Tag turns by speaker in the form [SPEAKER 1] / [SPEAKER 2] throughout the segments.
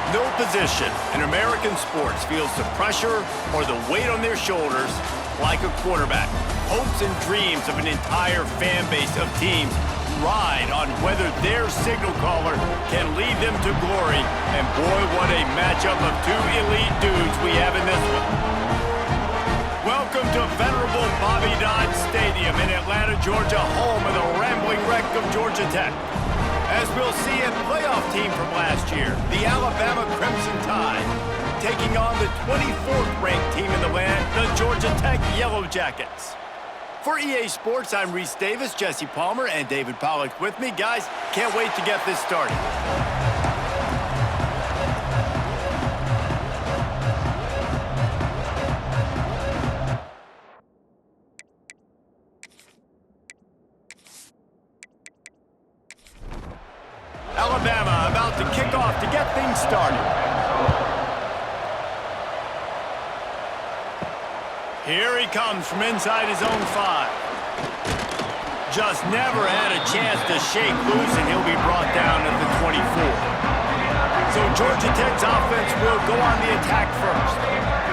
[SPEAKER 1] No position in American sports feels the pressure or the weight on their shoulders like a quarterback. Hopes and dreams of an entire fan base of teams ride on whether their signal caller can lead them to glory. And boy, what a matchup of two elite dudes we have in this one. Welcome to venerable Bobby Dodd Stadium in Atlanta, Georgia, home of the rambling wreck of Georgia Tech. As we'll see, a playoff team from last year, the Alabama Crimson Tide, taking on the 24th ranked team in the land, the Georgia Tech Yellow Jackets. For EA Sports, I'm Reese Davis, Jesse Palmer, and David Pollack with me. Guys, can't wait to get this started. Alabama about to kick off to get things started. Here he comes from inside his own 5. Just never had a chance to shake loose, and he'll be brought down at the 24. So Georgia Tech's offense will go on the attack first.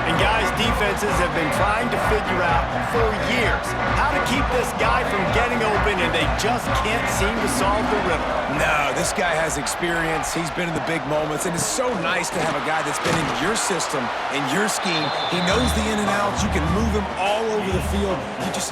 [SPEAKER 1] And guys, defenses have been trying to figure out for years how to keep this guy from getting open, and they just can't seem to solve the riddle.
[SPEAKER 2] No, this guy has experience. He's been in the big moments, and it's so nice to have a guy that's been in your system, in your scheme. He knows the in and outs. You can move him all over the field.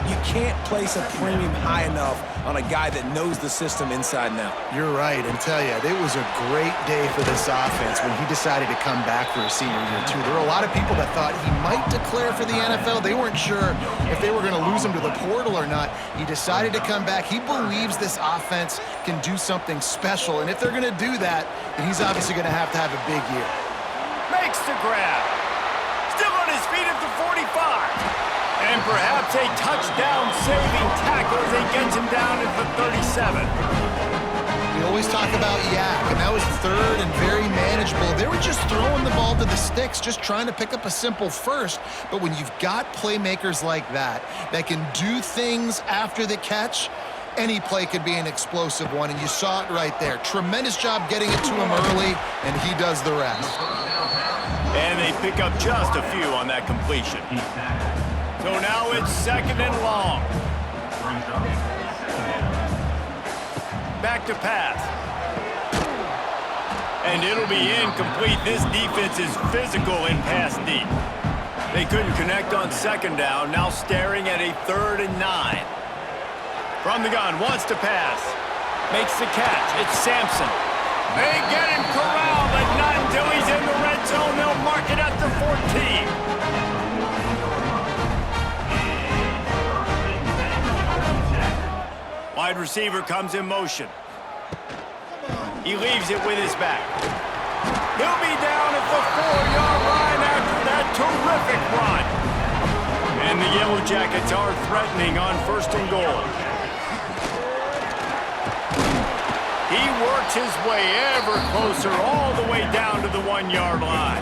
[SPEAKER 2] You can't place a premium high enough on a guy that knows the system inside and out.
[SPEAKER 3] You're right, and tell you, it was a great day for this offense when he decided to come back for his senior year, too. There were a lot of people that thought he might declare for the NFL. They weren't sure if they were going to lose him to the portal or not. He decided to come back. He believes this offense can do something special, and if they're going to do that, then he's obviously going to have a big year.
[SPEAKER 1] Makes the grab. Still on his feet at the 45. And perhaps a touchdown-saving tackle as he gets him down at the 37.
[SPEAKER 3] We always talk about yak, and that was third and very manageable. They were just throwing the ball to the sticks, just trying to pick up a simple first. But when you've got playmakers like that can do things after the catch, any play could be an explosive one, and you saw it right there. Tremendous job getting it to him early, and he does the rest.
[SPEAKER 1] And they pick up just a few on that completion. So now it's second and long. Back to pass. And it'll be incomplete. This defense is physical in pass deep. They couldn't connect on second down. Now staring at a 3rd and 9. From the gun, wants to pass. Makes the catch. It's Sampson. They get him corralled, but not until he's in the red zone. They'll mark it at the 14. Wide receiver comes in motion. He leaves it with his back. He'll be down at the 4-yard line after that terrific run. And the Yellow Jackets are threatening on 1st and goal. He works his way ever closer all the way down to the 1-yard line.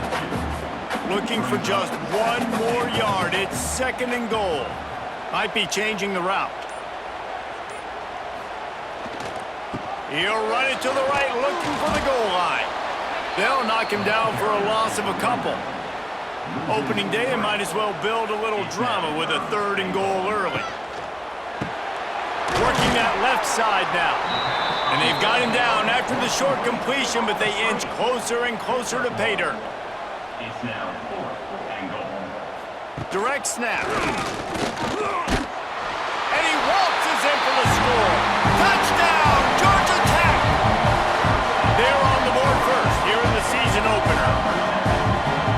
[SPEAKER 1] Looking for just one more yard. It's 2nd and goal. Might be changing the route. He'll run it to the right, looking for the goal line. They'll knock him down for a loss of a couple. Opening day, and might as well build a little drama with a 3rd and goal early. Working that left side now. And they've got him down after the short completion, but they inch closer and closer to pay dirt.
[SPEAKER 4] It's now 4th and goal.
[SPEAKER 1] Direct snap. And he waltzes in for the score. Touchdown, Georgia Tech! They're on the board first here in the season opener.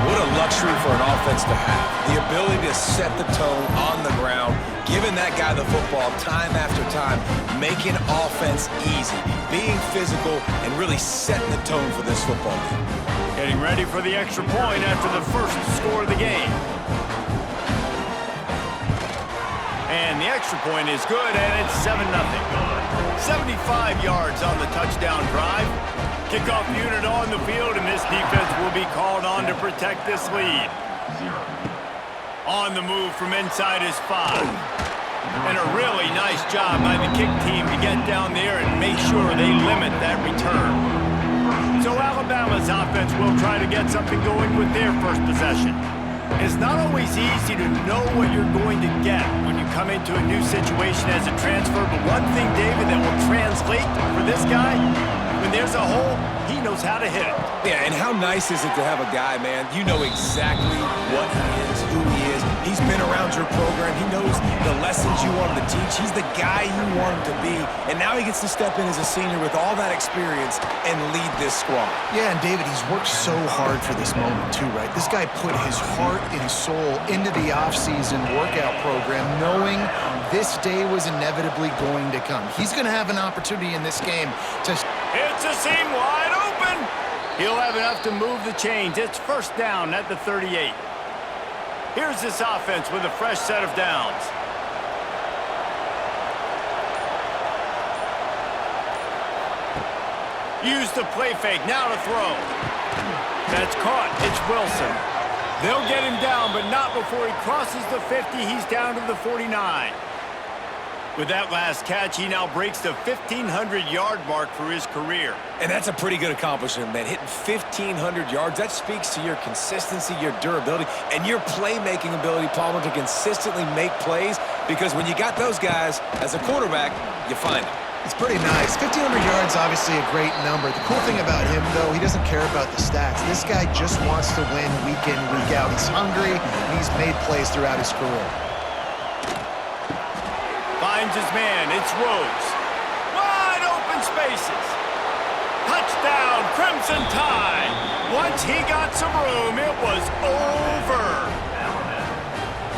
[SPEAKER 2] What a luxury for an offense to have. The ability to set the tone on the ground, giving that guy the football time after time, making offense easy, being physical, and really setting the tone for this football game.
[SPEAKER 1] Getting ready for the extra point after the first score of the game. And the extra point is good, and it's 7-0. 75 yards on the touchdown drive. Kickoff unit on the field, and this defense will be called on to protect this lead. On the move from inside his 5. And a really nice job by the kick team to get down there and make sure they limit that return. So Alabama's offense will try to get something going with their first possession. It's not always easy to know what you're going to get when you come into a new situation as a transfer, but one thing, David, that will translate for this guy, when there's a hole, he knows how to hit it.
[SPEAKER 2] Yeah, and how nice is it to have a guy, man, you know exactly what he is, who he is. He's been around your program. He knows the lessons you want him to teach. He's the guy you want him to be. And now he gets to step in as a senior with all that experience and lead this squad.
[SPEAKER 3] Yeah, and David, he's worked so hard for this moment too, right? This guy put his heart and soul into the offseason workout program, knowing this day was inevitably going to come. He's going to have an opportunity in this game to...
[SPEAKER 1] It's a seam wide open. He'll have enough to move the chains. It's first down at the 38. Here's this offense with a fresh set of downs. Use the play fake, now to throw. That's caught, it's Wilson. They'll get him down, but not before he crosses the 50. He's down to the 49. With that last catch, he now breaks the 1,500-yard mark for his career.
[SPEAKER 2] And that's a pretty good accomplishment, man. Hitting 1,500 yards, that speaks to your consistency, your durability, and your playmaking ability, Palmer, to consistently make plays, because when you got those guys, as a quarterback, you find them.
[SPEAKER 3] It's pretty nice. 1,500 yards, obviously a great number. The cool thing about him, though, he doesn't care about the stats. This guy just wants to win week in, week out. He's hungry, and he's made plays throughout his career.
[SPEAKER 1] Finds his man, it's Rhodes. Wide open spaces. Touchdown, Crimson Tide. Once he got some room, it was over.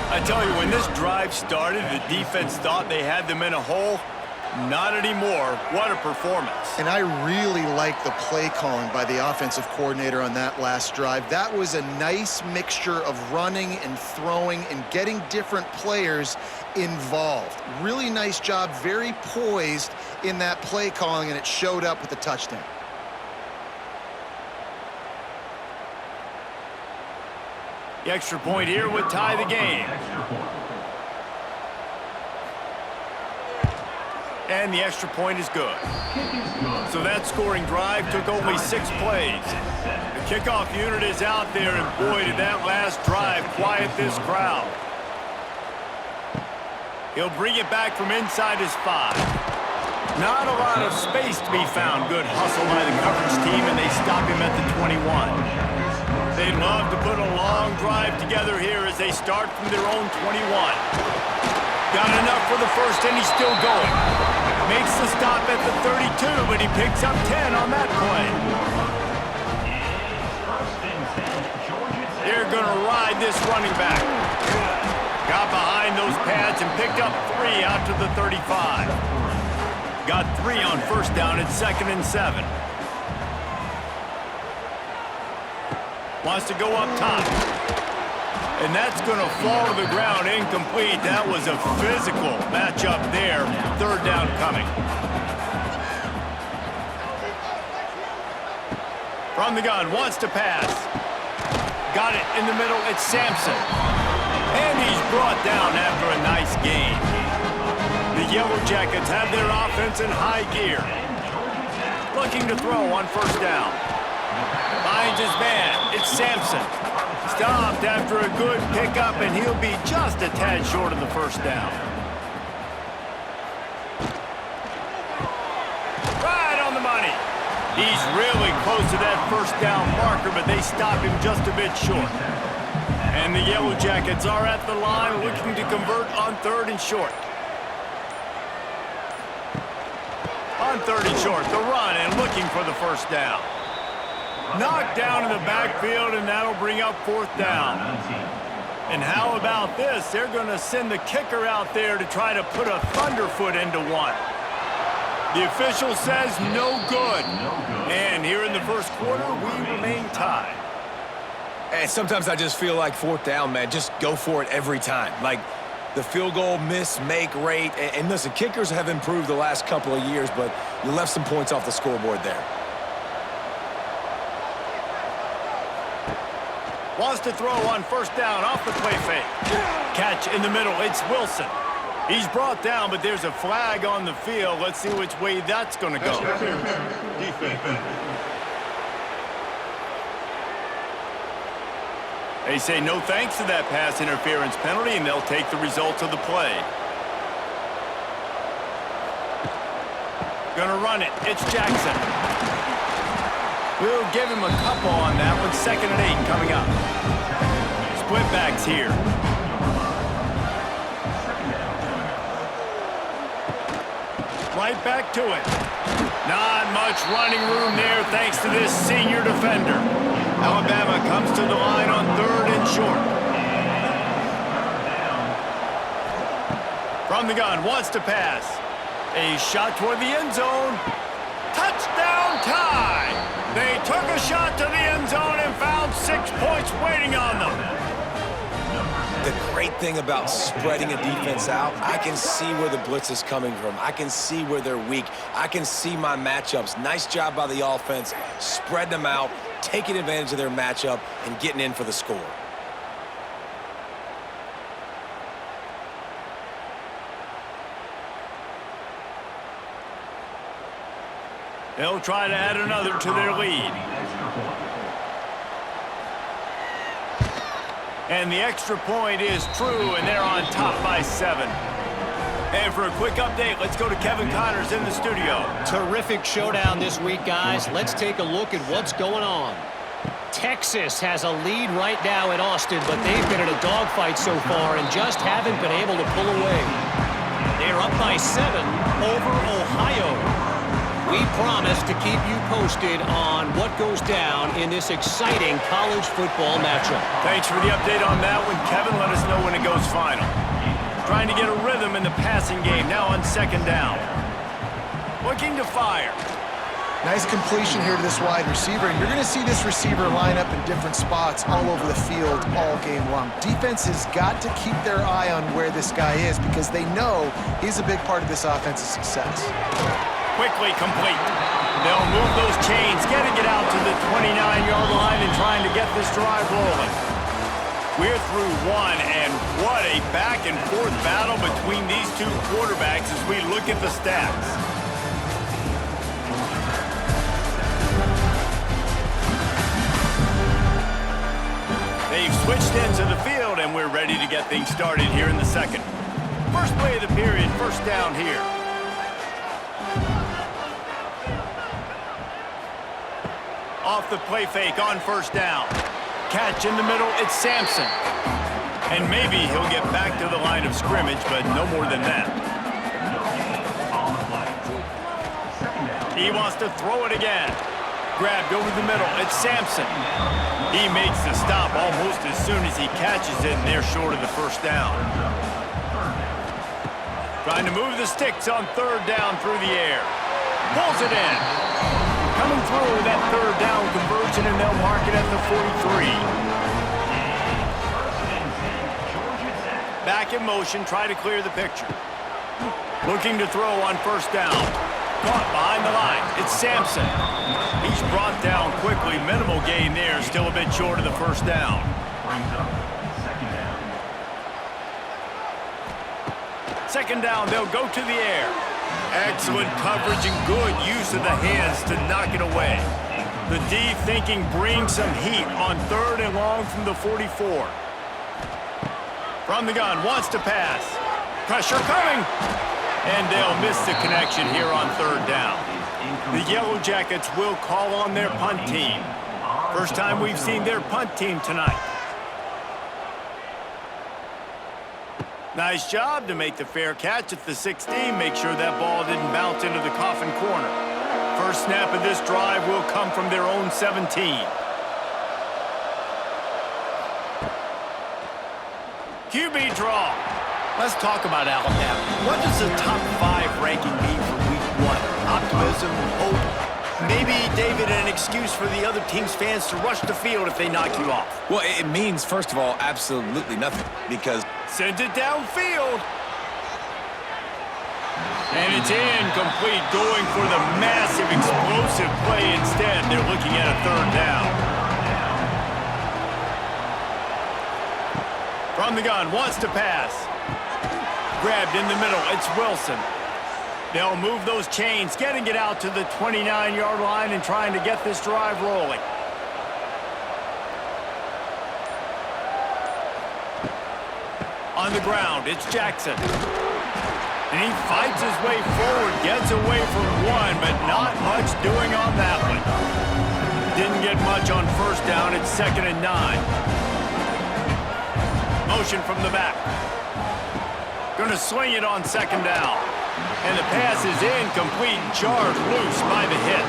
[SPEAKER 1] I tell you, when this drive started, the defense thought they had them in a hole. Not anymore. What a performance.
[SPEAKER 3] And I really like the play calling by the offensive coordinator on that last drive. That was a nice mixture of running and throwing and getting different players involved. Really nice job, very poised in that play calling, and it showed up with the touchdown.
[SPEAKER 1] The extra point here would tie the game. And the extra point is good. So that scoring drive took only 6 plays. The kickoff unit is out there, and boy, did that last drive quiet this crowd. He'll bring it back from inside his 5. Not a lot of space to be found. Good hustle by the coverage team, and they stop him at the 21. They'd love to put a long drive together here as they start from their own 21. Got enough for the first, and he's still going. Makes the stop at the 32, but he picks up 10 on that play. They're going to ride this running back. Got behind those pads and picked up 3 out to the 35. Got 3 on first down at 2nd and 7. Wants to go up top. And that's going to fall to the ground incomplete. That was a physical matchup there. 3rd down coming. From the gun, wants to pass. Got it in the middle, it's Sampson. And he's brought down after a nice gain. The Yellow Jackets have their offense in high gear. Looking to throw on first down. Finds his man, it's Sampson. Stopped after a good pickup, and he'll be just a tad short of the first down. Right on the money. He's really close to that first down marker, but they stop him just a bit short. And the Yellow Jackets are at the line looking to convert on 3rd and short. On 3rd and short, the run and looking for the first down. Knocked down in the backfield, and that'll bring up 4th down. And how about this? They're going to send the kicker out there to try to put a thunderfoot into one. The official says no good. And here in the first quarter, we remain tied.
[SPEAKER 2] And sometimes I just feel like 4th down, man, just go for it every time. Like the field goal miss-make rate. And listen, kickers have improved the last couple of years, but you left some points off the scoreboard there.
[SPEAKER 1] Wants to throw on first down off the play fake. Catch in the middle, it's Wilson. He's brought down, but there's a flag on the field. Let's see which way that's going to go. They say no thanks to that pass interference penalty, and they'll take the results of the play. Gonna run it. It's Jackson. We'll give him a couple on that one. 2nd and 8 coming up. Split backs here. Right back to it. Not much running room there thanks to this senior defender. Alabama comes to the line on 3rd and short. From the gun, wants to pass. A shot toward the end zone. Touchdown tie! They took a shot to the end zone and found 6 points waiting on them.
[SPEAKER 2] The great thing about spreading a defense out, I can see where the blitz is coming from. I can see where they're weak. I can see my matchups. Nice job by the offense, spreading them out, taking advantage of their matchup, and getting in for the score.
[SPEAKER 1] They'll try to add another to their lead. And the extra point is true, and they're on top by 7. And for a quick update, let's go to Kevin Connors in the studio.
[SPEAKER 5] Terrific showdown this week, guys. Let's take a look at what's going on. Texas has a lead right now in Austin, but they've been in a dogfight so far and just haven't been able to pull away. They're up by 7 over Ohio. We promise to keep you posted on what goes down in this exciting college football matchup.
[SPEAKER 1] Thanks for the update on that one, Kevin. Let us know when it goes final. Trying to get a rhythm in the passing game, now on 2nd down. Looking to fire.
[SPEAKER 3] Nice completion here to this wide receiver, and you're going to see this receiver line up in different spots all over the field all game long. Defense has got to keep their eye on where this guy is because they know he's a big part of this offense's success.
[SPEAKER 1] Quickly complete. They'll move those chains, getting it out to the 29-yard line and trying to get this drive rolling. We're through 1, and what a back-and-forth battle between these two quarterbacks as we look at the stats. They've switched into the field, and we're ready to get things started here in the 2nd. First play of the period, 1st down here. Off the play fake on 1st down. Catch in the middle, it's Sampson. And maybe he'll get back to the line of scrimmage, but no more than that. He wants to throw it again. Grabbed over the middle, it's Sampson. He makes the stop almost as soon as he catches it, and they're short of the 1st down. Trying to move the sticks on 3rd down through the air. Pulls it in. Coming through that 3rd down conversion, and they'll mark it at the 43. Back in motion, try to clear the picture. Looking to throw on 1st down. Caught behind the line. It's Sampson. He's brought down quickly. Minimal gain there. Still a bit short of the 1st down. Second down, they'll go to the air. Excellent coverage and good use of the hands to knock it away. The D thinking bring some heat on 3rd and long from the 44. From the gun, wants to pass. Pressure coming. And they'll miss the connection here on 3rd down. The Yellow Jackets will call on their punt team. First time we've seen their punt team tonight. Nice job to make the fair catch at the 16. Make sure that ball didn't bounce into the coffin corner. First snap of this drive will come from their own 17. QB draw. Let's talk about Alabama. What does the top 5 ranking mean for week 1? Optimism, hope, maybe, David, an excuse for the other team's fans to rush the field if they knock you off.
[SPEAKER 2] Well, it means, first of all, absolutely nothing because
[SPEAKER 1] sends it downfield. And it's incomplete, going for the massive, explosive play instead. They're looking at a 3rd down. From the gun, wants to pass. Grabbed in the middle, it's Wilson. They'll move those chains, getting it out to the 29-yard line and trying to get this drive rolling. On the ground, it's Jackson. And he fights his way forward, gets away from one, but not much doing on that one. Didn't get much on first down. It's 2nd and 9. Motion from the back. Going to swing it on 2nd down. And the pass is incomplete, jarred loose by the hit.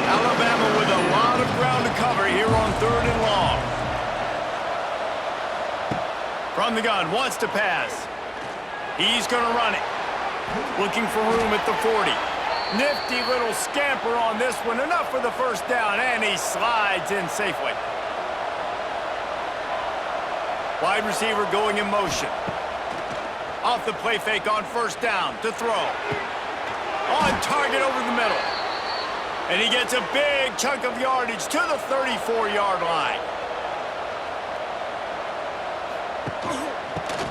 [SPEAKER 1] Alabama with a lot of ground to cover here on 3rd and long. From the gun, wants to pass. He's going to run it. Looking for room at the 40. Nifty little scamper on this one. Enough for the first down, and he slides in safely. Wide receiver going in motion. Off the play fake on 1st down to throw. On target over the middle. And he gets a big chunk of yardage to the 34-yard line.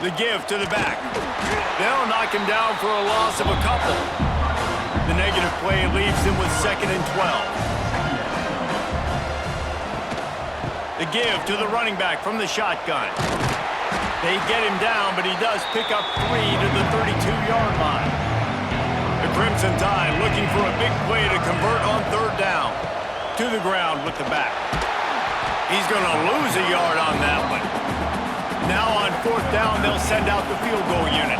[SPEAKER 1] The give to the back. They'll knock him down for a loss of a couple. The negative play leaves him with 2nd and 12. The give to the running back from the shotgun. They get him down, but he does pick up 3 to the 32-yard line. The Crimson Tide looking for a big play to convert on 3rd down. To the ground with the back. He's going to lose a yard on that one. Now on 4th down, they'll send out the field goal unit.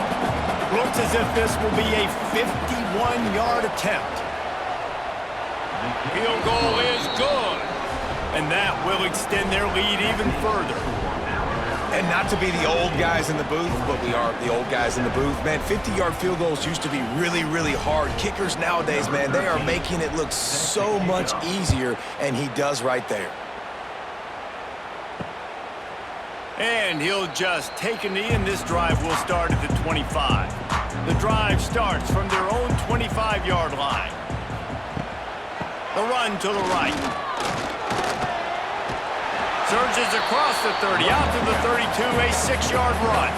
[SPEAKER 1] Looks as if this will be a 51-yard attempt. Field goal is good. And that will extend their lead even further.
[SPEAKER 2] And not to be the old guys in the booth, but we are the old guys in the booth. Man, 50-yard field goals used to be really, really hard. Kickers nowadays, man, they are making it look so much easier, and he does right there.
[SPEAKER 1] And he'll just take a knee, and this drive will start at the 25. The drive starts from their own 25-yard line. The run to the right. Surges across the 30, out to the 32, a 6-yard run.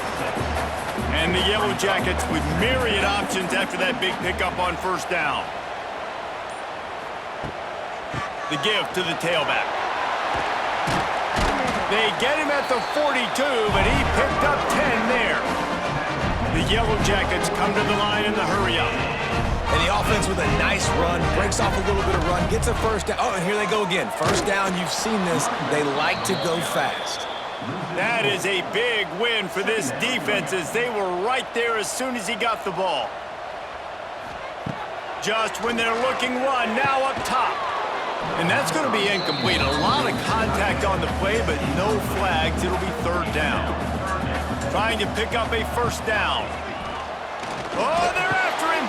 [SPEAKER 1] And the Yellow Jackets with myriad options after that big pickup on 1st down. The give to the tailback. They get him at the 42, but he picked up 10 there. The Yellow Jackets come to the line in the hurry-up.
[SPEAKER 2] And the offense with a nice run, breaks off a little bit of run, gets a 1st down. Oh, and here they go again. 1st down, you've seen this. They like to go fast.
[SPEAKER 1] That is a big win for this defense as they were right there as soon as he got the ball. Just when they're looking run, now up top. And that's going to be incomplete. A lot of contact on the play, but no flags. It'll be 3rd down. Trying to pick up a 1st down. Oh, they're after him.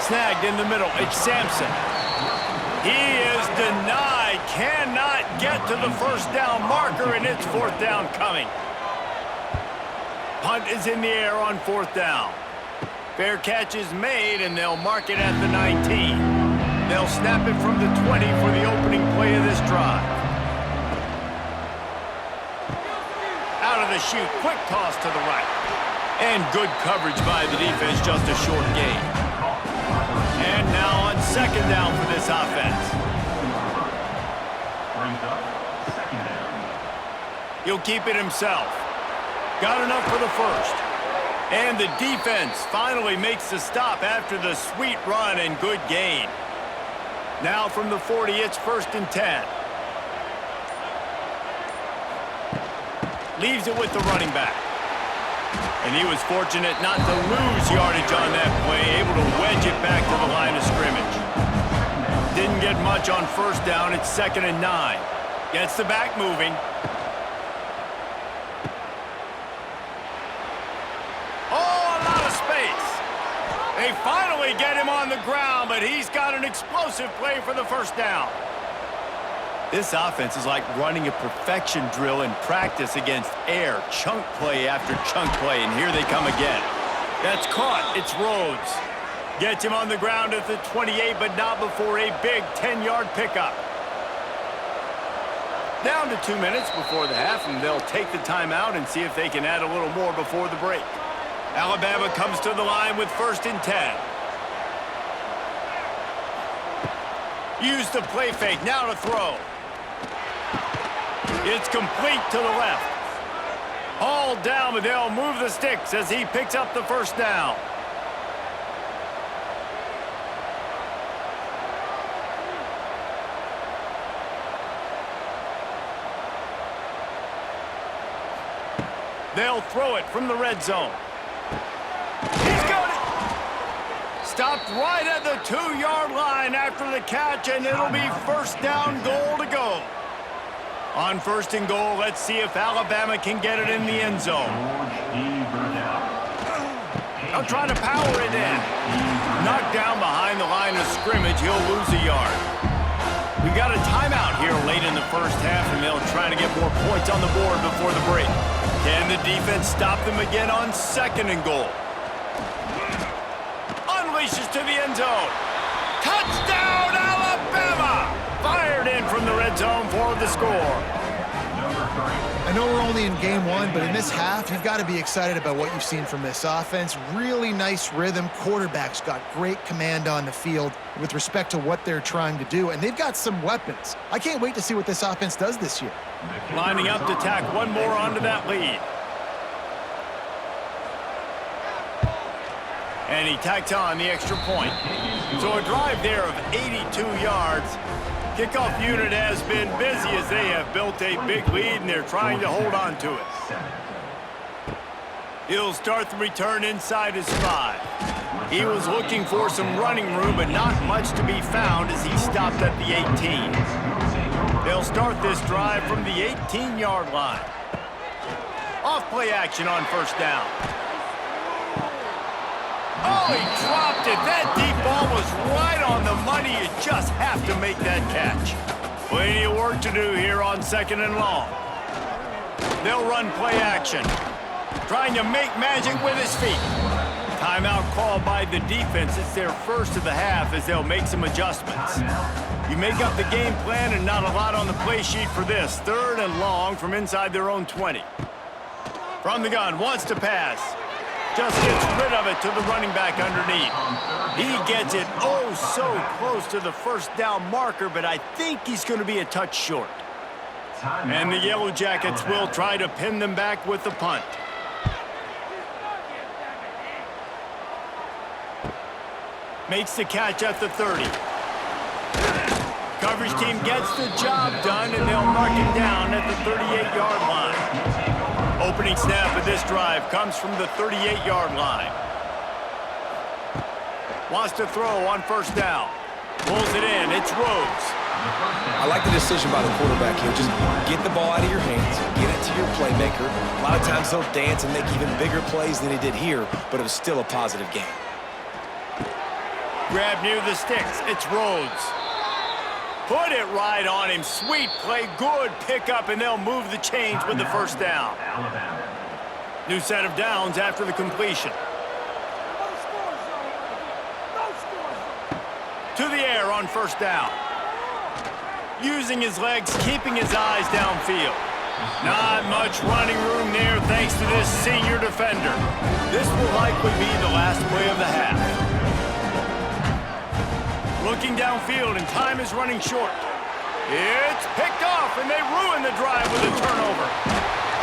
[SPEAKER 1] Snagged in the middle. It's Sampson. He is denied. Cannot get to the 1st down marker, and it's 4th down coming. Punt is in the air on 4th down. Fair catch is made, and they'll mark it at the 19. They'll snap it from the 20 for the opening play of this drive. Out of the chute, quick toss to the right. And good coverage by the defense, just a short gain. And now on 2nd down for this offense.
[SPEAKER 4] Brings up 2nd down.
[SPEAKER 1] He'll keep it himself. Got enough for the 1st. And the defense finally makes the stop after the sweet run and good gain. Now from the 40, it's 1st and 10. Leaves it with the running back. And he was fortunate not to lose yardage on that play, able to wedge it back to the line of scrimmage. Didn't get much on 1st down, it's 2nd and 9. Gets the back moving. Oh, a lot of space. They finally get him on the ground, but he's got an explosive play for the 1st down. This offense is like running a perfection drill in practice against air, chunk play after chunk play, and here they come again. That's caught. It's Rhodes. Gets him on the ground at the 28, but not before a big 10-yard pickup. Down to 2 minutes before the half, and they'll take the timeout and see if they can add a little more before the break. Alabama comes to the line with 1st and 10. Use the play fake, now to throw. It's complete to the left. Hauled down, but they'll move the sticks as he picks up the first down. They'll throw it from the red zone. He's got it. Stopped right at the 2-yard line after the catch, and it'll be first down goal to go. On first and goal, let's see if Alabama can get it in the end zone. They'll try to power it in. Knocked down behind the line of scrimmage, he'll lose a yard. We got a timeout here late in the first half, and they'll try to get more points on the board before the break. Can the defense stop them again on second and goal? Unleashes to the end zone. Touchdown, Alabama! Fired in from the red zone for the score.
[SPEAKER 3] I know we're only in game one, but in this half, you've got to be excited about what you've seen from this offense. Really nice rhythm. Quarterback's got great command on the field with respect to what they're trying to do, and they've got some weapons. I can't wait to see what this offense does this year.
[SPEAKER 1] Lining up to tack one more onto that lead. And he tacks on the extra point. So a drive there of 82 yards. Kickoff unit has been busy as they have built a big lead, and they're trying to hold on to it. He'll start the return inside his 5. He was looking for some running room, but not much to be found as he stopped at the 18. They'll start this drive from the 18-yard line. Off play action on first down. Oh, he dropped it. That deep ball was right on the money. You just have to make that catch. Plenty of work to do here on second and long. They'll run play action. Trying to make magic with his feet. Timeout called by the defense. It's their first of the half as they'll make some adjustments. You make up the game plan and not a lot on the play sheet for this. Third and long from inside their own 20. From the gun, wants to pass. Just gets rid of it to the running back underneath. He gets it oh so close to the first down marker, but I think he's going to be a touch short. And the Yellow Jackets will try to pin them back with the punt. Makes the catch at the 30. Coverage team gets the job done, and they'll mark him down at the 38-yard line. Opening snap of this drive comes from the 38-yard line. Wants to throw on first down. Pulls it in. It's Rhodes.
[SPEAKER 2] I like the decision by the quarterback here. Just get the ball out of your hands, get it to your playmaker. A lot of times they'll dance and make even bigger plays than he did here, but it was still a positive game.
[SPEAKER 1] Grab near the sticks. It's Rhodes. Put it right on him. Sweet play. Good pickup, and they'll move the chains with the first down. New set of downs after the completion. To the air on first down. Using his legs, keeping his eyes downfield. Not much running room there thanks to this senior defender. This will likely be the last play of the half. Looking downfield, and time is running short. It's picked off, and they ruin the drive with a turnover.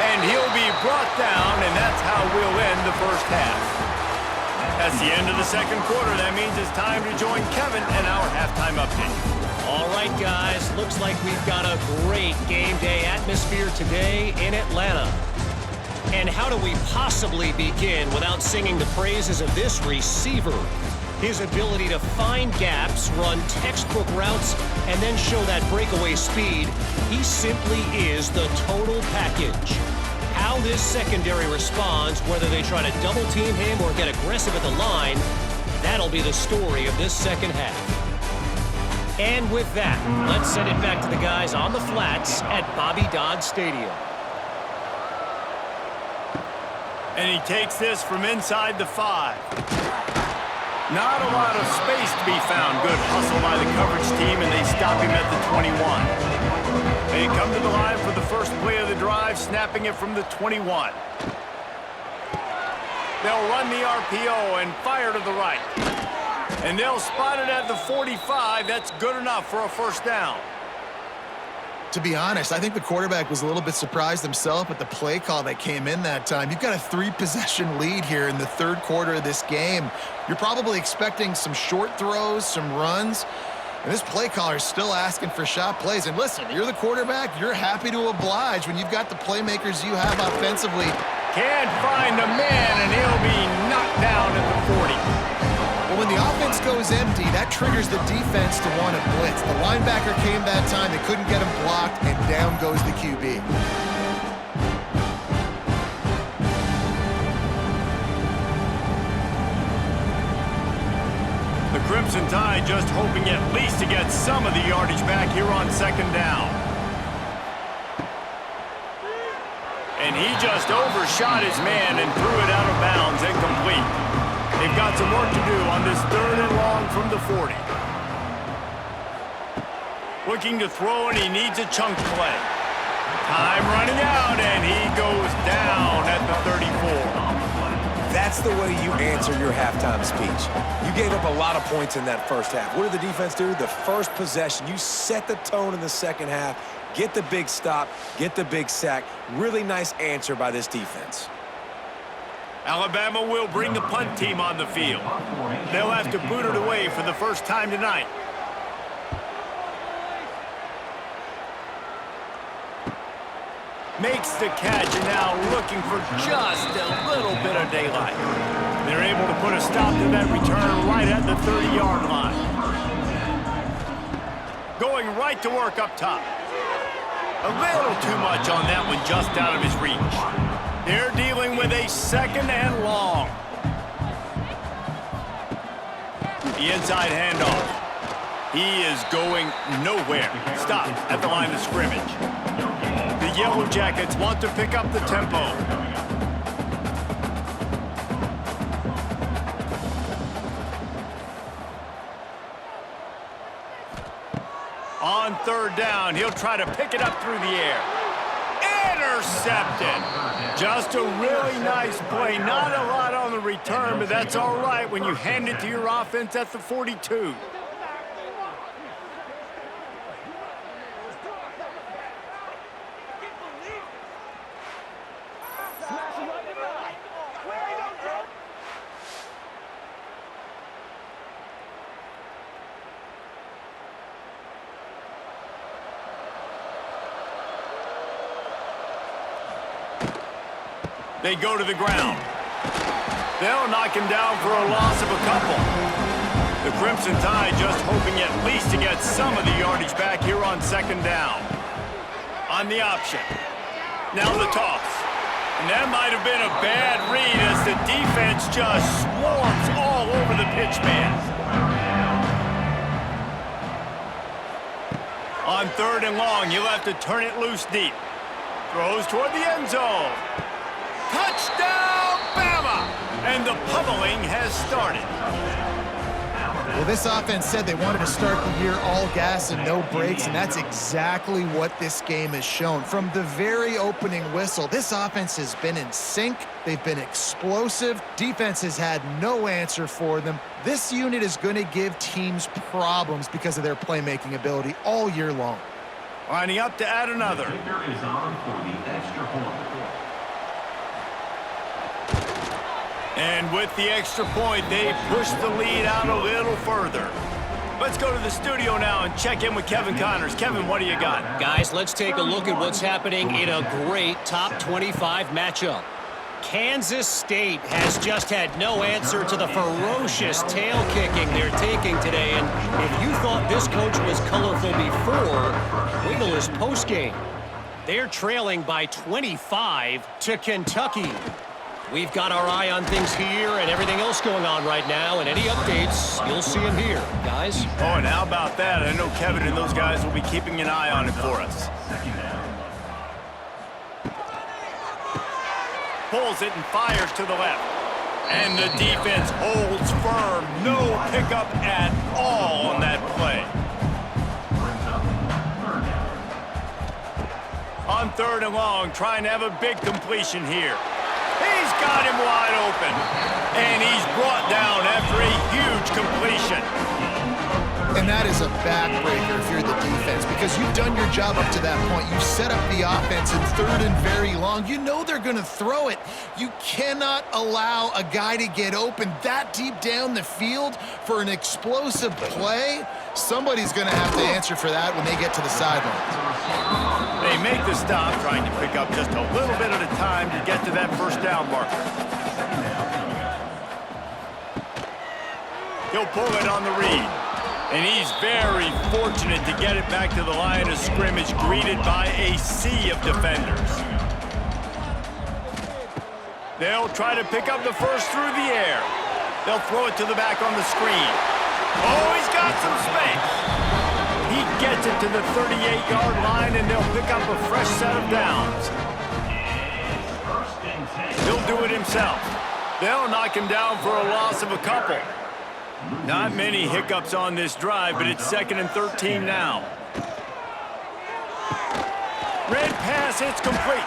[SPEAKER 1] And he'll be brought down, and that's how we'll end the first half. That's the end of the second quarter. That means it's time to join Kevin and our halftime update.
[SPEAKER 5] All right, guys. Looks like we've got a great game day atmosphere today in Atlanta. And how do we possibly begin without singing the praises of this receiver? His ability to find gaps, run textbook routes, and then show that breakaway speed. He simply is the total package. How this secondary responds, whether they try to double team him or get aggressive at the line, that'll be the story of this second half. And with that, let's send it back to the guys on the flats at Bobby Dodd Stadium.
[SPEAKER 1] And he takes this from inside the 5. Not a lot of space to be found. Good hustle by the coverage team, and they stop him at the 21. They come to the line for the first play of the drive, snapping it from the 21. They'll run the RPO and fire to the right. And they'll spot it at the 45. That's good enough for a first down.
[SPEAKER 3] To be honest, I think the quarterback was a little bit surprised himself at the play call that came in that time. You've got a 3-possession lead here in the third quarter of this game. You're probably expecting some short throws, some runs, and this play caller is still asking for shot plays. And listen, you're the quarterback. You're happy to oblige when you've got the playmakers you have offensively.
[SPEAKER 1] Can't find a man, and he'll be knocked down at the 40.
[SPEAKER 3] Well, when the offense goes empty, that triggers the defense to want to blitz. The linebacker came that time. They couldn't get him blocked, and down goes the QB.
[SPEAKER 1] The Crimson Tide just hoping at least to get some of the yardage back here on second down. And he just overshot his man and threw it out of bounds, incomplete. They've got some work to do on this 3rd and long from the 40. Looking to throw, and he needs a chunk play. Time running out, and he goes down at the 34.
[SPEAKER 2] That's the way you answer your halftime speech. You gave up a lot of points in that first half. What did the defense do? The first possession, you set the tone in the second half, get the big stop, get the big sack. Really nice answer by this defense.
[SPEAKER 1] Alabama will bring the punt team on the field. They'll have to boot it away for the first time tonight. Makes the catch, and now looking for just a little bit of daylight. They're able to put a stop to that return right at the 30-yard line. Going right to work up top. A little too much on that one, just out of his reach. They're dealing with a 2nd and long. The inside handoff. He is going nowhere. Stop at the line of scrimmage. The Yellow Jackets want to pick up the tempo. On 3rd down, he'll try to pick it up through the air. Intercepted. Just a really nice play. Not a lot on the return, but that's all right when you hand it to your offense at the 42. They go to the ground. They'll knock him down for a loss of a couple. The Crimson Tide just hoping at least to get some of the yardage back here on 2nd down. On the option. Now the toss. And that might have been a bad read as the defense just swarms all over the pitch man. On 3rd and long, you'll have to turn it loose deep. Throws toward the end zone. Touchdown, Bama! And the pummeling has started.
[SPEAKER 3] Well, this offense said they wanted to start the year all gas and no brakes, and that's exactly what this game has shown. From the very opening whistle, this offense has been in sync. They've been explosive. Defense has had no answer for them. This unit is going to give teams problems because of their playmaking ability all year long.
[SPEAKER 1] Lining up to add another.
[SPEAKER 4] Kicker is on for the extra point.
[SPEAKER 1] And with the extra point, they push the lead out a little further. Let's go to the studio now and check in with Kevin Connors. Kevin, what do you got?
[SPEAKER 5] Guys, let's take a look at what's happening in a great top 25 matchup. Kansas State has just had no answer to the ferocious tail kicking they're taking today. And if you thought this coach was colorful before, wait till his postgame. They're trailing by 25 to Kentucky. We've got our eye on things here and everything else going on right now, and any updates, you'll see them here, guys.
[SPEAKER 1] Oh, and how about that? I know Kevin and those guys will be keeping an eye on it for us. Pulls it and fires to the left. And the defense holds firm. No pickup at all on that play. On 3rd and long, trying to have a big completion here. He's got him wide open. And he's brought down after a huge completion.
[SPEAKER 3] And that is a backbreaker if you're the defense because you've done your job up to that point. You've set up the offense in third and very long. You know they're going to throw it. You cannot allow a guy to get open that deep down the field for an explosive play. Somebody's going to have to answer for that when they get to the sideline.
[SPEAKER 1] They make the stop, trying to pick up just a little bit at a time to get to that first down marker. He'll pull it on the read. And he's very fortunate to get it back to the line of scrimmage, greeted by a sea of defenders. They'll try to pick up the first through the air. They'll throw it to the back on the screen. Oh, he's got some space. He gets it to the 38-yard line, and they'll pick up a fresh set of downs. He'll do it himself. They'll knock him down for a loss of a couple. Not many hiccups on this drive, but it's 2nd and 13 now. Red pass, it's complete.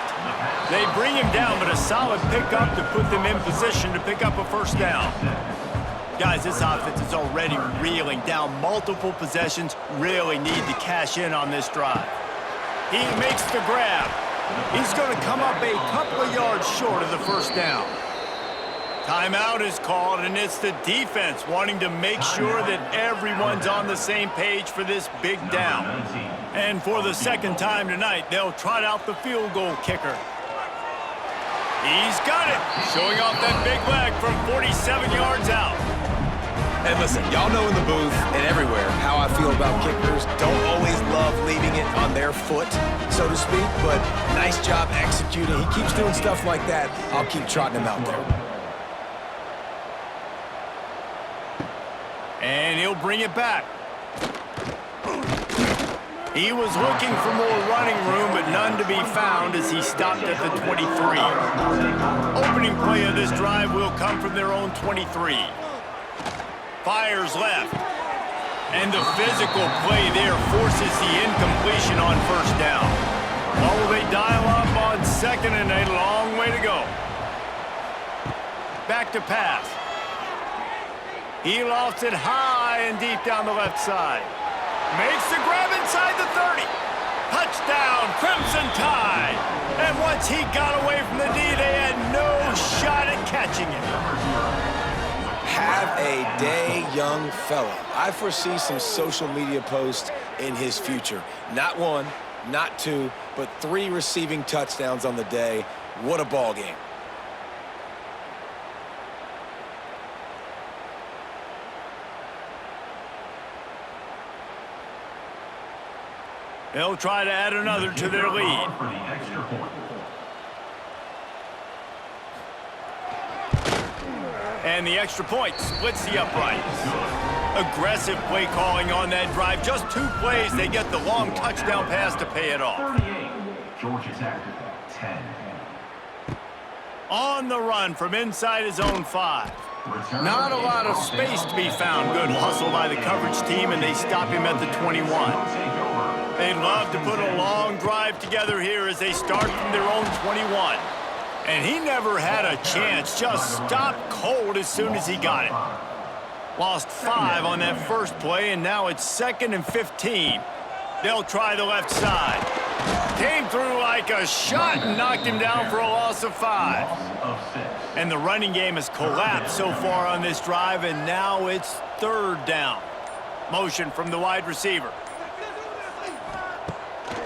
[SPEAKER 1] They bring him down, but a solid pickup to put them in position to pick up a first down. Guys, this offense is already reeling down multiple possessions. Really need to cash in on this drive. He makes the grab. He's going to come up a couple of yards short of the first down. Timeout is called, and it's the defense wanting to make sure that everyone's on the same page for this big down. And for the second time tonight, they'll trot out the field goal kicker. He's got it, showing off that big leg from 47 yards out.
[SPEAKER 2] And listen, y'all know in the booth and everywhere how I feel about kickers. Don't always love leaving it on their foot, so to speak, but nice job executing. He keeps doing stuff like that. I'll keep trotting him out there.
[SPEAKER 1] And he'll bring it back. He was looking for more running room, but none to be found as he stopped at the 23. Opening play of this drive will come from their own 23. Fires left. And the physical play there forces the incompletion on first down. Oh, they dial up on 2nd and a long way to go. Back to pass. He lofts it high and deep down the left side. Makes the grab inside the 30. Touchdown, Crimson Tide. And once he got away from the D, they had no shot at catching it.
[SPEAKER 2] Have a day, young fella. I foresee some social media posts in his future. Not 1, not 2, but 3 receiving touchdowns on the day. What a ball game.
[SPEAKER 1] They'll try to add another to their lead. And the extra point splits the uprights. Aggressive play calling on that drive. Just 2 plays, they get the long touchdown pass to pay it off.
[SPEAKER 4] 38, Georgia Tech, 10.
[SPEAKER 1] On the run from inside his own 5. Not a lot of space to be found. Good hustle by the coverage team, and they stop him at the 21. They'd love to put a long drive together here as they start from their own 21. And he never had a chance, just stopped cold as soon as he got it. Lost 5 on that first play, and now it's 2nd and 15. They'll try the left side. Came through like a shot and knocked him down for a loss of 5. And the running game has collapsed so far on this drive, and now it's 3rd down. Motion from the wide receiver.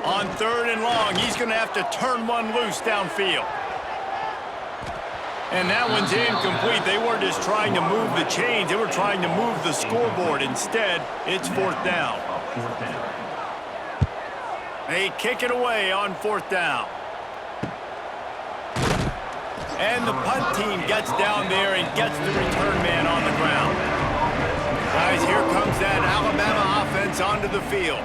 [SPEAKER 1] On 3rd and long, he's going to have to turn one loose downfield. And that one's incomplete. They weren't just trying to move the chains. They were trying to move the scoreboard. Instead, it's 4th down. They kick it away on 4th down. And the punt team gets down there and gets the return man on the ground. Guys, here comes that Alabama offense onto the field.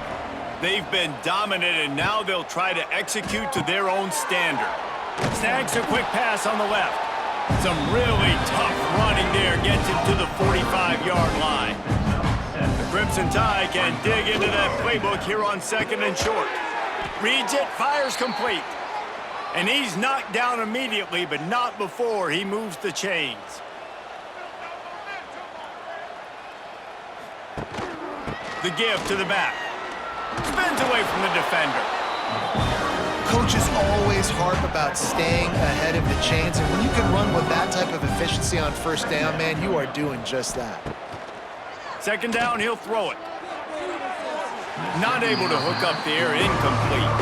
[SPEAKER 1] They've been dominant, and now they'll try to execute to their own standard. Snags a quick pass on the left. Some really tough running there gets him to the 45-yard line. The Crimson Tide can dig into that playbook here on 2nd and short. Reads it, fires complete. And he's knocked down immediately, but not before he moves the chains. The give to the back. Spins away from the defender.
[SPEAKER 3] Coaches always harp about staying ahead of the chains, and when you can run with that type of efficiency on first down, man, you are doing just that.
[SPEAKER 1] Second down, he'll throw it. Not able to hook up there, incomplete.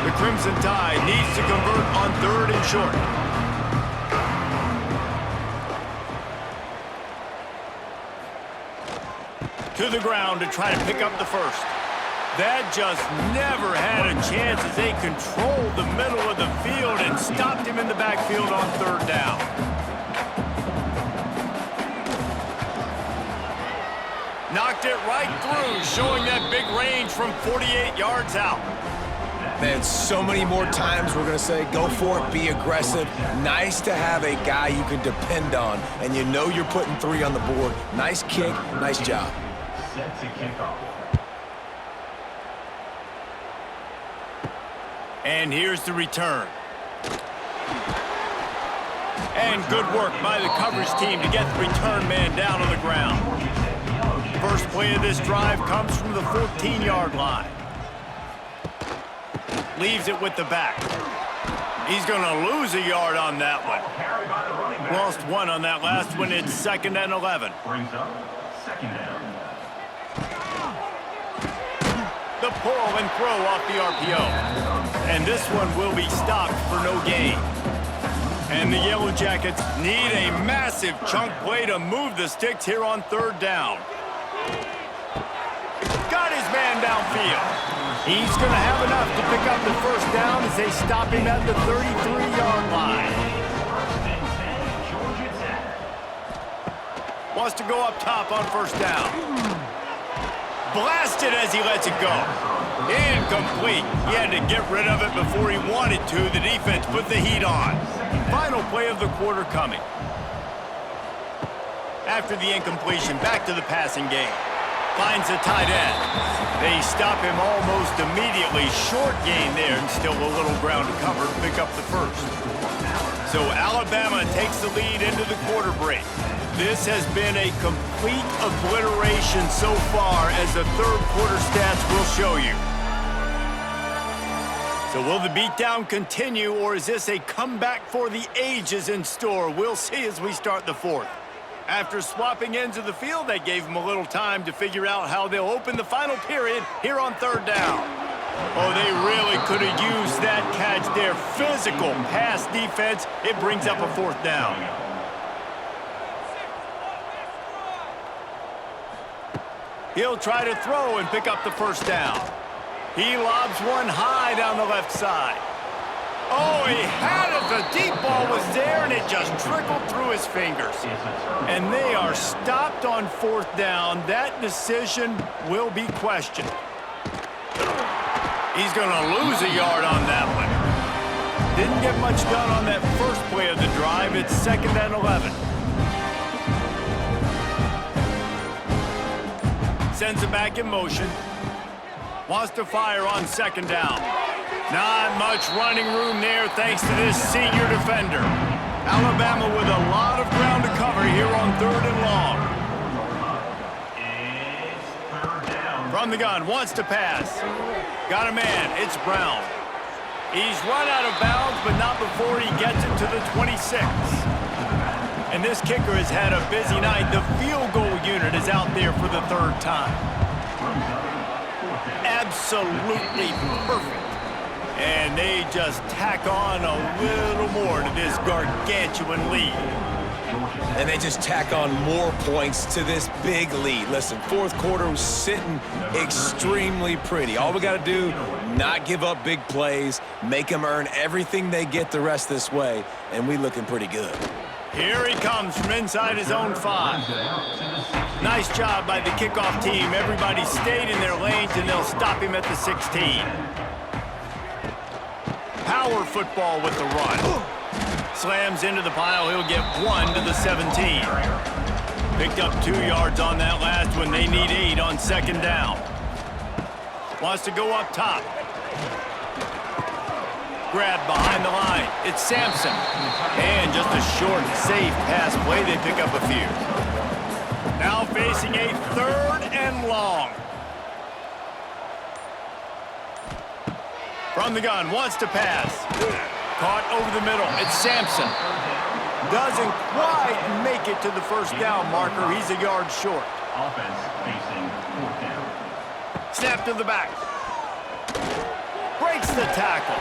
[SPEAKER 1] The Crimson Tide needs to convert on 3rd and short. To the ground to try to pick up the first. That just never had a chance as they controlled the middle of the field and stopped him in the backfield on 3rd down. Knocked it right through, showing that big range from 48 yards out.
[SPEAKER 2] Man, so many more times we're going to say, go for it, be aggressive. Nice to have a guy you can depend on, and you know you're putting 3 on the board. Nice kick, nice job.
[SPEAKER 4] Set to kick off.
[SPEAKER 1] And here's the return. And good work by the coverage team to get the return man down on the ground. First play of this drive comes from the 14-yard line. Leaves it with the back. He's going to lose a yard on that one. Lost 1 on that last one. It's 2nd and 11.
[SPEAKER 4] Brings up 2nd down.
[SPEAKER 1] The pull and throw off the RPO. And this one will be stopped for no gain. And the Yellow Jackets need a massive chunk play to move the sticks here on 3rd down. Got his man downfield. He's going to have enough to pick up the first down as they stop him at the 33-yard line. Wants to go up top on 1st down. Blasted as he lets it go. Incomplete. He had to get rid of it before he wanted to. The defense put the heat on. Final play of the quarter coming. After the incompletion, back to the passing game. Finds the tight end. They stop him almost immediately. Short gain there and still a little ground to cover to pick up the first. So Alabama takes the lead into the quarter break. This has been a complete obliteration so far, as the 3rd quarter stats will show you. So will the beatdown continue, or is this a comeback for the ages in store? We'll see as we start the 4th. After swapping ends of the field, that gave them a little time to figure out how they'll open the final period here on 3rd down. Oh, they really could have used that catch there. Physical pass defense. It brings up a 4th down. He'll try to throw and pick up the first down. He lobs one high down the left side. Oh, he had it. The deep ball was there, and it just trickled through his fingers. And they are stopped on 4th down. That decision will be questioned. He's going to lose a yard on that one. Didn't get much done on that first play of the drive. It's 2nd and 11. Sends it back in motion. Wants to fire on 2nd down. Not much running room there thanks to this senior defender. Alabama with a lot of ground to cover here on 3rd and long. From the gun, wants to pass. Got a man, it's Brown. He's run out of bounds, but not before he gets it to the 26. And this kicker has had a busy night. The field goal unit is out there for the 3rd time. Absolutely perfect. And they just tack on a little more to this gargantuan lead.
[SPEAKER 2] And they just tack on more points to this big lead. Listen, 4th quarter was sitting extremely pretty. All we got to do, not give up big plays, make them earn everything they get the rest this way, and we looking pretty good.
[SPEAKER 1] Here he comes from inside his own 5. Nice job by the kickoff team. Everybody stayed in their lanes, and they'll stop him at the 16. Power football with the run. Slams into the pile. He'll get 1 to the 17. Picked up 2 yards on that last one. They need 8 on 2nd down. Wants to go up top. Grab behind the line. It's Sampson. And just a short, safe pass play. They pick up a few. Now facing a 3rd and long. From the gun, wants to pass. Caught over the middle. It's Sampson. Doesn't quite make it to the first down marker. He's a yard short.
[SPEAKER 4] Offense facing 4th down.
[SPEAKER 1] Snap to the back. Breaks the tackle.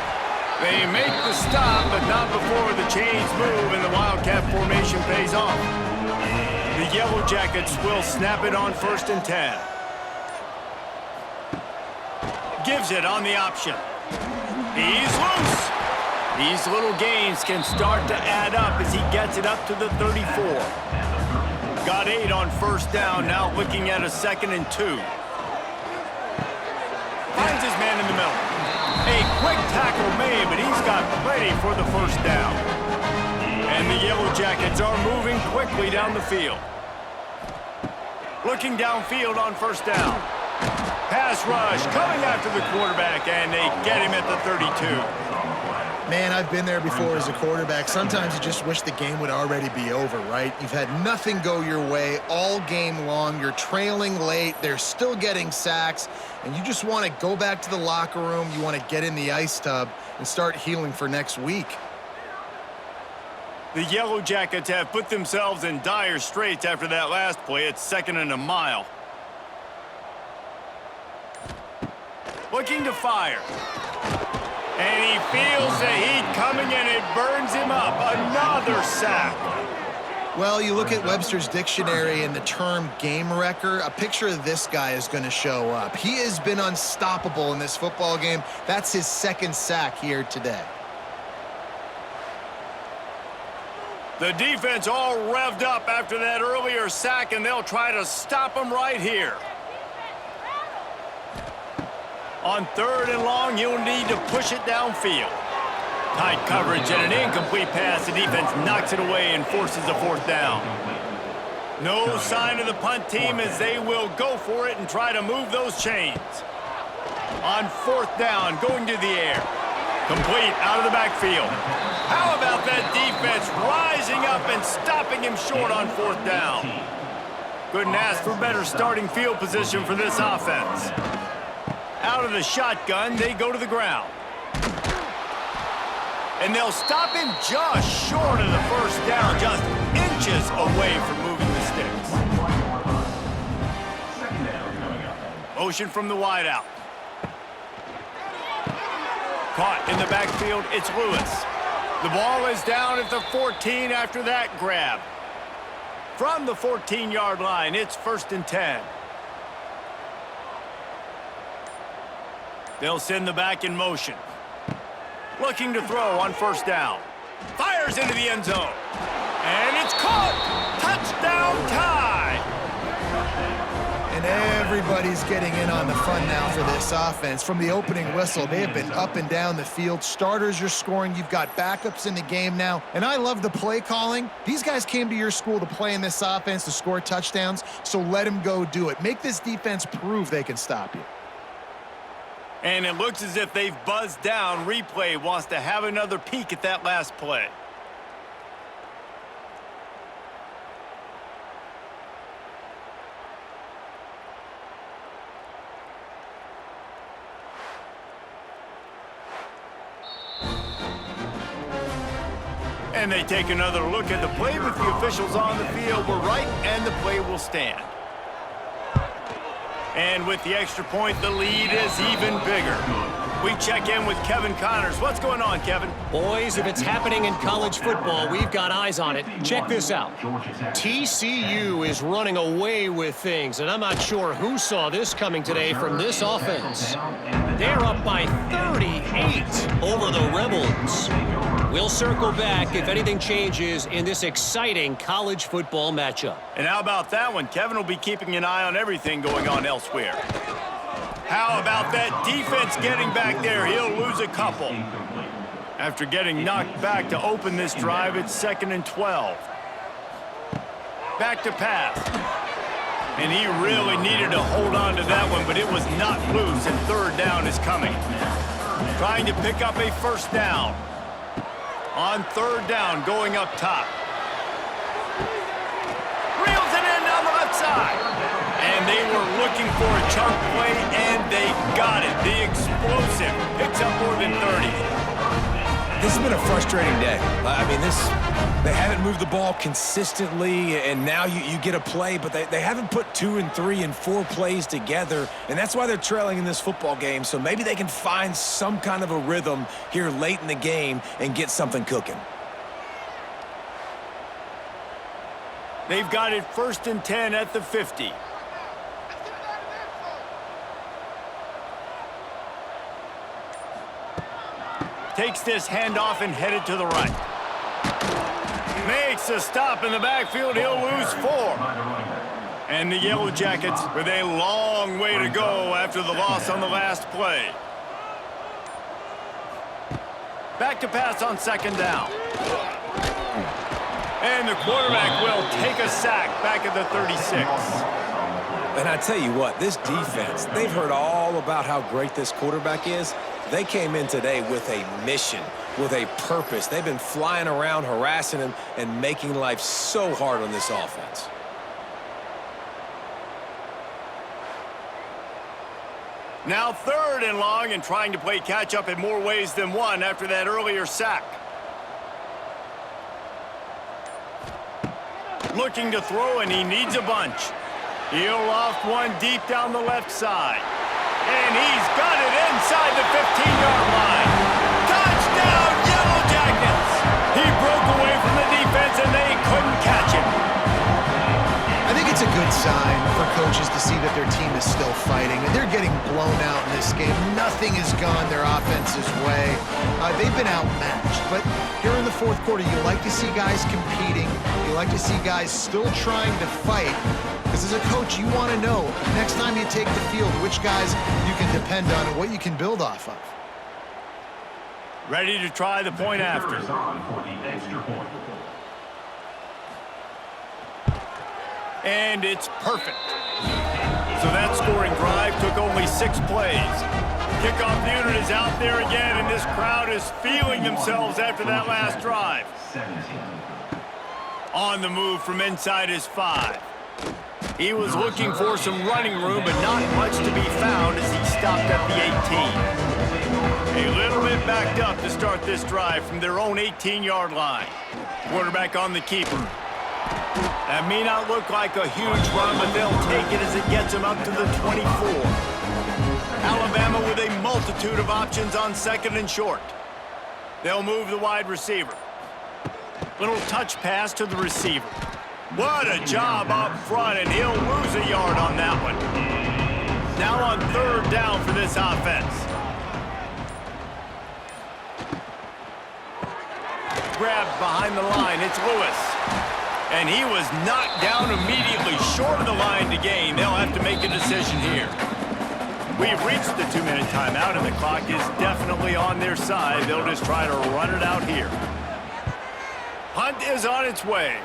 [SPEAKER 1] They make the stop, but not before the chains move and the Wildcat formation pays off. The Yellow Jackets will snap it on 1st and 10. Gives it on the option. He's loose. These little gains can start to add up as he gets it up to the 34. Got 8 on 1st down, now looking at a 2nd and 2. Finds his man in the middle. A quick tackle made, but he's got plenty for the 1st down. And the Yellow Jackets are moving quickly down the field. Looking downfield on 1st down. Pass rush coming after the quarterback, and they get him at the 32.
[SPEAKER 3] Man, I've been there before as a quarterback. Sometimes you just wish the game would already be over, right? You've had nothing go your way all game long. You're trailing late. They're still getting sacks. And you just want to go back to the locker room. You want to get in the ice tub and start healing for next week.
[SPEAKER 1] The Yellow Jackets have put themselves in dire straits after that last play. It's 2nd and a mile. Looking to fire. And he feels the heat coming and it burns him up. Another sack.
[SPEAKER 3] Well, you look at Webster's dictionary and the term game wrecker, a picture of this guy is going to show up. He has been unstoppable in this football game. That's his 2nd sack here today.
[SPEAKER 1] The defense all revved up after that earlier sack, and they'll try to stop him right here. On 3rd and long, you'll need to push it downfield. Tight coverage and an incomplete pass. The defense knocks it away and forces a 4th down. No sign of the punt team as they will go for it and try to move those chains. On 4th down, going to the air. Complete out of the backfield. How about that defense rising up and stopping him short on 4th down? Couldn't ask for better starting field position for this offense. Out of the shotgun, they go to the ground. And they'll stop him just short of the 1st down, just inches away from moving the sticks.
[SPEAKER 4] 2nd down coming up.
[SPEAKER 1] Motion from the wideout. Caught in the backfield, it's Lewis. The ball is down at the 14 after that grab. From the 14-yard line, it's 1st and 10. They'll send the back in motion. Looking to throw on 1st down. Fires into the end zone. And it's caught! Touchdown tie!
[SPEAKER 3] And everybody's getting in on the fun now for this offense. From the opening whistle, they have been up and down the field. Starters are scoring. You've got backups in the game now. And I love the play calling. These guys came to your school to play in this offense to score touchdowns, so let them go do it. Make this defense prove they can stop you.
[SPEAKER 1] And it looks as if they've buzzed down. Replay wants to have another peek at that last play. And they take another look at the play, but the officials on the field were right, and the play will stand. And with the extra point, the lead is even bigger. We check in with Kevin Connors. What's going on, Kevin?
[SPEAKER 5] Boys, if it's happening in college football, we've got eyes on it. Check this out. TCU is running away with things, and I'm not sure who saw this coming today from this offense. They're up by 38 over the Rebels. We'll circle back if anything changes in this exciting college football matchup.
[SPEAKER 1] And how about that one? Kevin will be keeping an eye on everything going on elsewhere. How about that defense getting back there? He'll lose a couple. After getting knocked back to open this drive, it's 2nd and 12. Back to pass. And he really needed to hold on to that one, but it was not loose, and 3rd down is coming. Trying to pick up a 1st down. On 3rd down, going up top. Reels it in down the left side. And they were looking for a chunk play, and they got it. The explosive picks up more than 30.
[SPEAKER 2] This has been a frustrating day. I mean, they haven't moved the ball consistently, and now you get a play, but they haven't put 2 and 3 and 4 plays together, and that's why they're trailing in this football game. So maybe they can find some kind of a rhythm here late in the game and get something cooking.
[SPEAKER 1] They've got it 1st and 10 at the 50. Takes this handoff and headed to the right. Makes a stop in the backfield. He'll lose 4. And the Yellow Jackets with a long way to go after the loss on the last play. Back to pass on 2nd down. And the quarterback will take a sack back at the 36.
[SPEAKER 2] And I tell you what, this defense, they've heard all about how great this quarterback is. They came in today with a mission, with a purpose. They've been flying around, harassing him, and making life so hard on this offense.
[SPEAKER 1] Now 3rd and long, and trying to play catch-up in more ways than one after that earlier sack. Looking to throw, and he needs a bunch. He'll loft one deep down the left side. And he's got it inside the 15-yard line. Touchdown, Yellow Jackets! He broke away from the defense, and they couldn't catch him.
[SPEAKER 3] I think it's a good sign for coaches to see that their team is still fighting, and they're getting blown out in this game. Nothing has gone their offense's way. They've been outmatched, but here in the 4th quarter, you like to see guys competing. You like to see guys still trying to fight. Because as a coach, you want to know, next time you take the field, which guys you can depend on and what you can build off of.
[SPEAKER 1] Ready to try the point after. And it's perfect. So that scoring drive took only 6 plays. Kickoff unit is out there again, and this crowd is feeling themselves after that last drive. On the move from inside his 5. He was looking for some running room, but not much to be found as he stopped at the 18. A little bit backed up to start this drive from their own 18-yard line. Quarterback on the keeper. That may not look like a huge run, but they'll take it as it gets them up to the 24. Alabama with a multitude of options on 2nd and short. They'll move the wide receiver. Little touch pass to the receiver. What a job up front, and he'll lose a yard on that one. Now on 3rd down for this offense. Grabbed behind the line, it's Lewis. And he was knocked down immediately short of the line to gain. They'll have to make a decision here. We've reached the 2-minute timeout, and the clock is definitely on their side. They'll just try to run it out here. Hunt is on its way.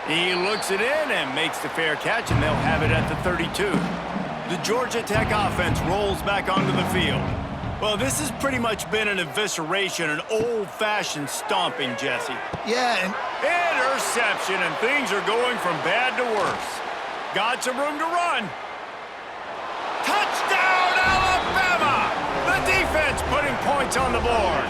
[SPEAKER 1] He looks it in and makes the fair catch, and they'll have it at the 32. The Georgia Tech offense rolls back onto the field. Well, this has pretty much been an evisceration, an old-fashioned stomping, Jesse.
[SPEAKER 3] Yeah, and
[SPEAKER 1] interception, and things are going from bad to worse. Got some room to run. Touchdown, Alabama! The defense putting points on the board.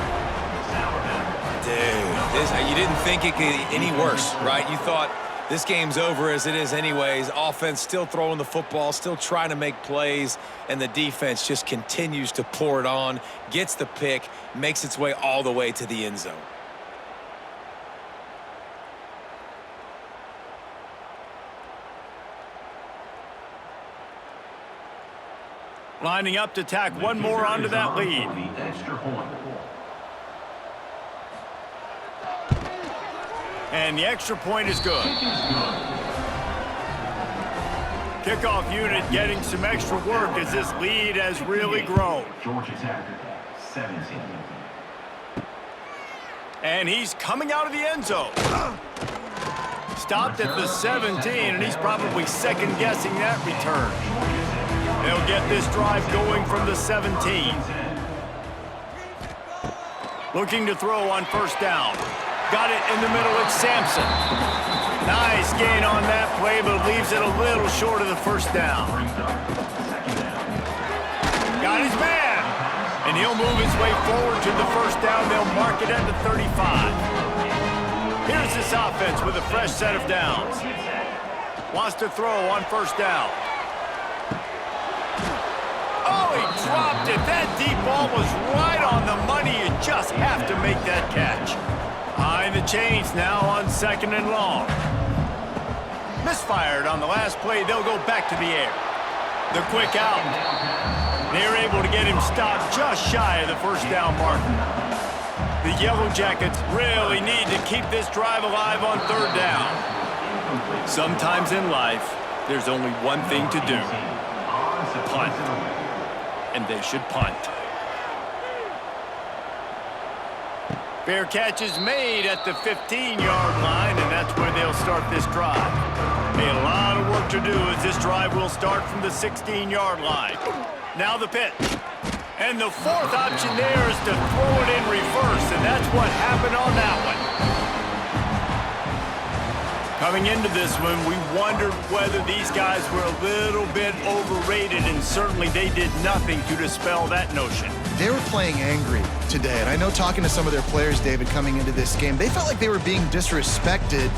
[SPEAKER 2] Dude, you didn't think it could get any worse, right? You thought this game's over as it is anyways. Offense still throwing the football, still trying to make plays, and the defense just continues to pour it on, gets the pick, makes its way all the way to the end zone.
[SPEAKER 1] Lining up to tack one more onto that lead. And the extra point is good. Kickoff unit getting some extra work as this lead has really grown.
[SPEAKER 4] Georgia Tech, 17.
[SPEAKER 1] And he's coming out of the end zone. Stopped at the 17, and he's probably second-guessing that return. They'll get this drive going from the 17. Looking to throw on 1st down. Got it in the middle, it's Sampson. Nice gain on that play, but leaves it a little short of the first down. Got his man. And he'll move his way forward to the first down. They'll mark it at the 35. Here's this offense with a fresh set of downs. Wants to throw on first down. Oh, he dropped it. That deep ball was right on the money. You just have to make that catch. Behind the chains now on 2nd and long. Misfired on the last play. They'll go back to the air. The quick out. They're able to get him stopped just shy of the first down marker. The Yellow Jackets really need to keep this drive alive on 3rd down. Sometimes in life, there's only one thing to do. Punt. And they should punt. Fair catch is made at the 15-yard line, and that's where they'll start this drive. A lot of work to do as this drive will start from the 16-yard line. Now the pitch. And the 4th option there is to throw it in reverse, and that's what happened on that one. Coming into this one, we wondered whether these guys were a little bit overrated, and certainly they did nothing to dispel that notion.
[SPEAKER 3] They were playing angry today, and I know talking to some of their players, David, coming into this game, they felt like they were being disrespected.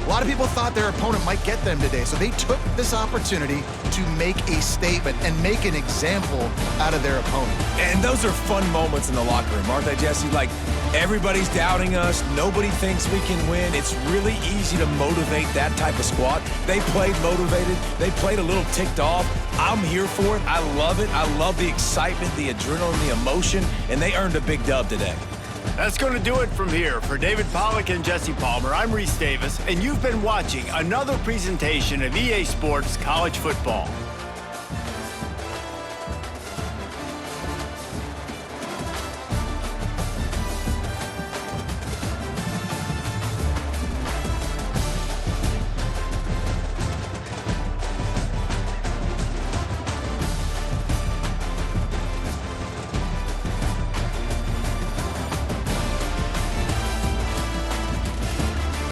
[SPEAKER 3] A lot of people thought their opponent might get them today, so they took this opportunity to make a statement and make an example out of their opponent.
[SPEAKER 2] And those are fun moments in the locker room, aren't they, Jesse? Like, everybody's doubting us. Nobody thinks we can win. It's really easy to motivate that type of squad. They played motivated. They played a little ticked off. I'm here for it. I love it. I love the excitement, the adrenaline, the emotion, and they earned a big dub today.
[SPEAKER 1] That's going to do it from here. For David Pollack and Jesse Palmer, I'm Reese Davis, and you've been watching another presentation of EA Sports College Football.